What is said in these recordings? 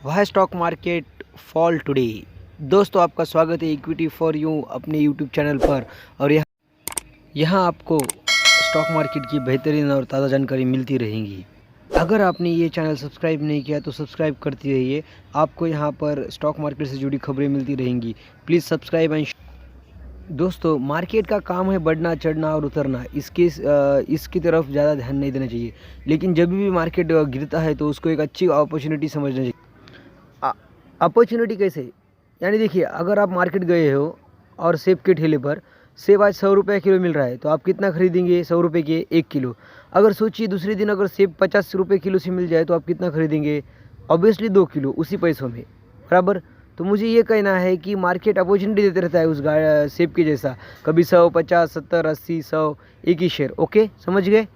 Y stock market fall today. दोस्तों, आपका स्वागत है इक्विटी फॉर यू अपने यूट्यूब चैनल पर। और यहाँ आपको स्टॉक मार्केट की बेहतरीन और ताज़ा जानकारी मिलती रहेगी। अगर आपने ये चैनल सब्सक्राइब नहीं किया तो सब्सक्राइब करते रहिए। आपको यहाँ पर स्टॉक मार्केट से जुड़ी खबरें मिलती रहेंगी। प्लीज़ सब्सक्राइब एंड दोस्तों, मार्केट का काम है बढ़ना, चढ़ना और उतरना। इसकी तरफ ज़्यादा ध्यान नहीं देना चाहिए। लेकिन जब भी मार्केट गिरता है तो उसको एक अच्छी अपॉर्चुनिटी समझना चाहिए। अपॉर्चुनिटी कैसे? यानी देखिए, अगर आप मार्केट गए हो और सेब के ठेले पर सेब आज 100 रुपये किलो मिल रहा है तो आप कितना खरीदेंगे? 100 रुपये के 1 किलो। अगर सोचिए दूसरे दिन अगर सेब 50 रुपये किलो से मिल जाए तो आप कितना खरीदेंगे? ऑब्वियसली 2 किलो उसी पैसों में, बराबर। तो मुझे ये कहना है कि मार्केट अपॉर्चुनिटी देते रहता है उस सेब के जैसा, कभी 100, 50, 70, 80, 100 एक ही शेयर। ओके, समझ गए?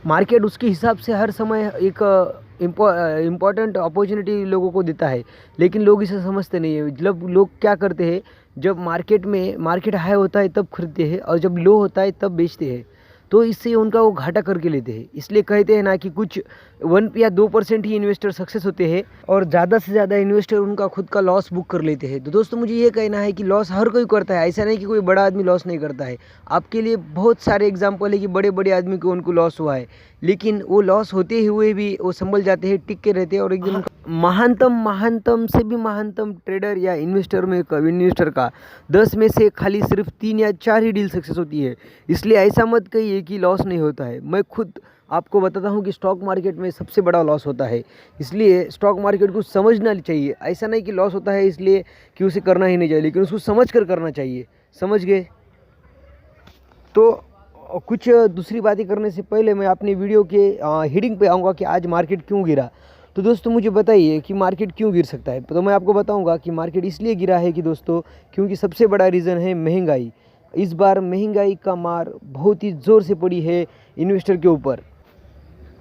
मार्केट उसके हिसाब से हर समय एक इम्पॉर्टेंट अपॉर्चुनिटी लोगों को देता है, लेकिन लोग इसे समझते नहीं है। जब लोग क्या करते हैं, जब मार्केट हाई होता है तब खरीदते हैं और जब लो होता है तब बेचते हैं, तो इससे उनका वो घाटा करके लेते हैं। इसलिए कहते हैं ना कि कुछ 1 या 2% ही इन्वेस्टर सक्सेस होते हैं और ज़्यादा से ज़्यादा इन्वेस्टर उनका खुद का लॉस बुक कर लेते हैं। तो दोस्तों, मुझे ये कहना है कि लॉस हर कोई करता है, ऐसा नहीं कि कोई बड़ा आदमी लॉस नहीं करता है। आपके लिए बहुत सारे एग्जाम्पल है कि बड़े बड़े आदमी को उनको लॉस हुआ है, लेकिन वो लॉस होते हुए भी वो संभल जाते हैं, टिक के रहते हैं और एक दिन महानतम से भी महानतम ट्रेडर या इन्वेस्टर का 10 में से खाली सिर्फ 3 या 4 ही डील सक्सेस होती है। इसलिए ऐसा मत कहिए कि लॉस नहीं होता है। मैं खुद आपको बताता हूँ कि स्टॉक मार्केट में सबसे बड़ा लॉस होता है। इसलिए स्टॉक मार्केट को समझना चाहिए। ऐसा नहीं कि लॉस होता है इसलिए कि उसे करना ही नहीं चाहिए, लेकिन उसको समझ कर करना चाहिए। समझ गए? तो कुछ दूसरी बातें करने से पहले मैं अपनी वीडियो के हेडिंग पे आऊँगा कि आज मार्केट क्यों गिरा। तो दोस्तों, मुझे बताइए कि मार्केट क्यों गिर सकता है। तो मैं आपको बताऊंगा कि मार्केट इसलिए गिरा है कि दोस्तों, क्योंकि सबसे बड़ा रीज़न है महंगाई। इस बार महंगाई का मार बहुत ही ज़ोर से पड़ी है इन्वेस्टर के ऊपर।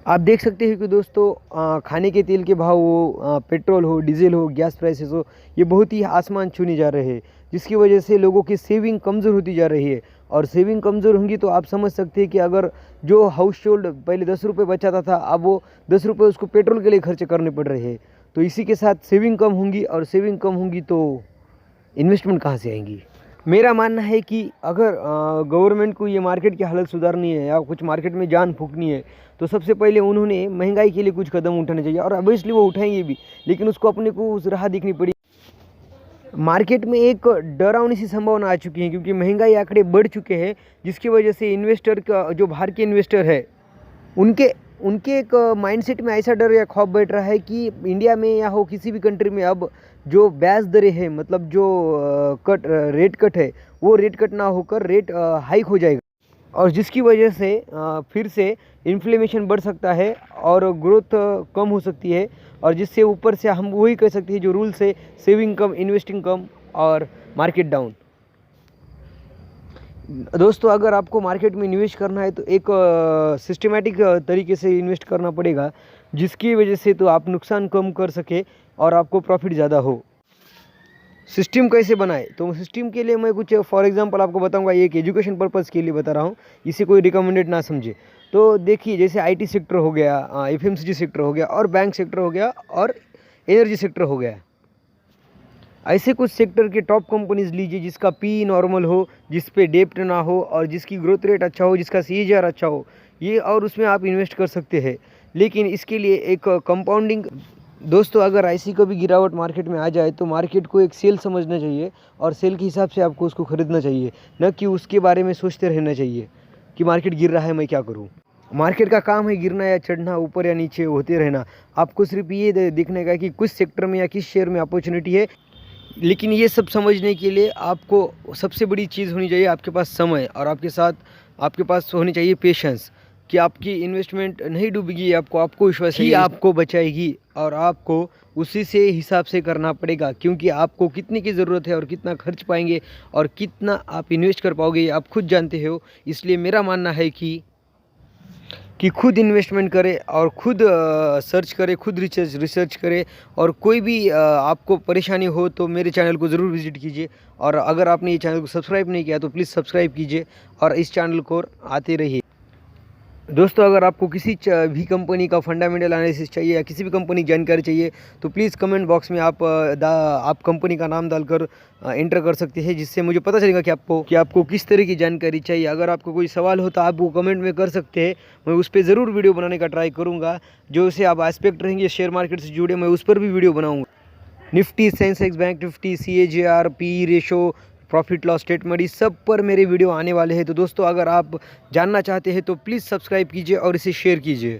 आप देख सकते हैं कि दोस्तों, खाने के तेल के भाव हो, पेट्रोल हो, डीजल हो, गैस प्राइसेस हो, ये बहुत ही आसमान छूने जा रहे हैं, जिसकी वजह से लोगों की सेविंग कमज़ोर होती जा रही है। और सेविंग कमज़ोर होंगी तो आप समझ सकते हैं कि अगर जो हाउस होल्ड पहले 10 रुपये बचाता था, अब वो 10 रुपये उसको पेट्रोल के लिए खर्च करने पड़ रहे हैं। तो इसी के साथ सेविंग कम होंगी, और सेविंग कम होंगी तो इन्वेस्टमेंट कहाँ से आएंगी? मेरा मानना है कि अगर गवर्नमेंट को ये मार्केट की हालत सुधारनी है या कुछ मार्केट में जान फूकनी है, तो सबसे पहले उन्होंने महंगाई के लिए कुछ कदम उठाने चाहिए। और ऑब्वियसली वो उठाएंगे भी, लेकिन उसको अपने को उस राह दिखनी पड़ी। मार्केट में एक डरावनी सी संभावना आ चुकी है, क्योंकि महंगाई आंकड़े बढ़ चुके हैं, जिसकी वजह से इन्वेस्टर का जो बाहर के इन्वेस्टर है उनके एक माइंडसेट में ऐसा डर या खौफ बैठ रहा है कि इंडिया में या हो किसी भी कंट्री में अब जो ब्याज दरें हैं, मतलब जो रेट कट है, वो रेट कट ना होकर रेट हाइक हो जाएगा, और जिसकी वजह से फिर से इन्फ्लेमेशन बढ़ सकता है और ग्रोथ कम हो सकती है। और जिससे ऊपर से हम वही कह सकते हैं जो रूल्स है, सेविंग कम, इन्वेस्टिंग कम और मार्केट डाउन। दोस्तों, अगर आपको मार्केट में इन्वेस्ट करना है तो एक सिस्टमेटिक तरीके से इन्वेस्ट करना पड़ेगा, जिसकी वजह से तो आप नुकसान कम कर सके और आपको प्रॉफिट ज़्यादा हो। सिस्टम कैसे बनाए? तो सिस्टम के लिए मैं कुछ फॉर एग्जांपल आपको बताऊंगा, एक एजुकेशन पर्पज़ के लिए बता रहा हूँ, इसे कोई रिकमेंडेड ना समझे। तो देखिए, जैसे आईटी सेक्टर हो गया, एफएमसीजी सेक्टर हो गया, और बैंक सेक्टर हो गया, और एनर्जी सेक्टर हो गया। ऐसे कुछ सेक्टर के टॉप कंपनीज लीजिए जिसका पी नॉर्मल हो, जिस पे डेप्ट ना हो, और जिसकी ग्रोथ रेट अच्छा हो, जिसका सीएजीआर अच्छा हो, ये, और उसमें आप इन्वेस्ट कर सकते हैं। लेकिन इसके लिए एक कंपाउंडिंग। दोस्तों, अगर ऐसी कभी गिरावट मार्केट में आ जाए तो मार्केट को एक सेल समझना चाहिए, और सेल के हिसाब से आपको उसको खरीदना चाहिए, न कि उसके बारे में सोचते रहना चाहिए कि मार्केट गिर रहा है, मैं क्या करूँ। मार्केट का काम है गिरना या चढ़ना, ऊपर या नीचे होते रहना। आपको सिर्फ ये देखने का कि किस सेक्टर में या किस शेयर में अपॉर्चुनिटी है। लेकिन ये सब समझने के लिए आपको सबसे बड़ी चीज़ होनी चाहिए आपके पास समय, और आपके पास होनी चाहिए पेशेंस, कि आपकी इन्वेस्टमेंट नहीं डूबेगी, आपको विश्वास है आपको बचाएगी, और आपको उसी से हिसाब से करना पड़ेगा, क्योंकि आपको कितने की ज़रूरत है और कितना खर्च पाएंगे और कितना आप इन्वेस्ट कर पाओगे, ये आप खुद जानते हो। इसलिए मेरा मानना है कि खुद इन्वेस्टमेंट करें और खुद सर्च करें, खुद रिसर्च करें। और कोई भी आपको परेशानी हो तो मेरे चैनल को ज़रूर विज़िट कीजिए। और अगर आपने ये चैनल को सब्सक्राइब नहीं किया तो प्लीज़ सब्सक्राइब कीजिए और इस चैनल को आते रहिए। दोस्तों अगर आपको किसी भी कंपनी का फंडामेंटल एनालिसिस चाहिए या किसी भी कंपनी की जानकारी चाहिए तो प्लीज़ कमेंट बॉक्स में आप कंपनी का नाम डालकर एंटर कर सकते हैं, जिससे मुझे पता चलेगा कि आपको किस तरह की जानकारी चाहिए। अगर आपको कोई सवाल हो तो आप वो कमेंट में कर सकते हैं, मैं उस पर ज़रूर वीडियो बनाने का ट्राई करूँगा। जो से आप एस्पेक्ट रहेंगे शेयर मार्केट से जुड़े, मैं उस पर भी वीडियो बनाऊँगा। Nifty, Sensex, bank Nifty, CAGR, P ratio, profit loss statement, इस सब पर मेरे वीडियो आने वाले हैं। तो दोस्तों अगर आप जानना चाहते हैं तो प्लीज़ सब्सक्राइब कीजिए और इसे शेयर कीजिए।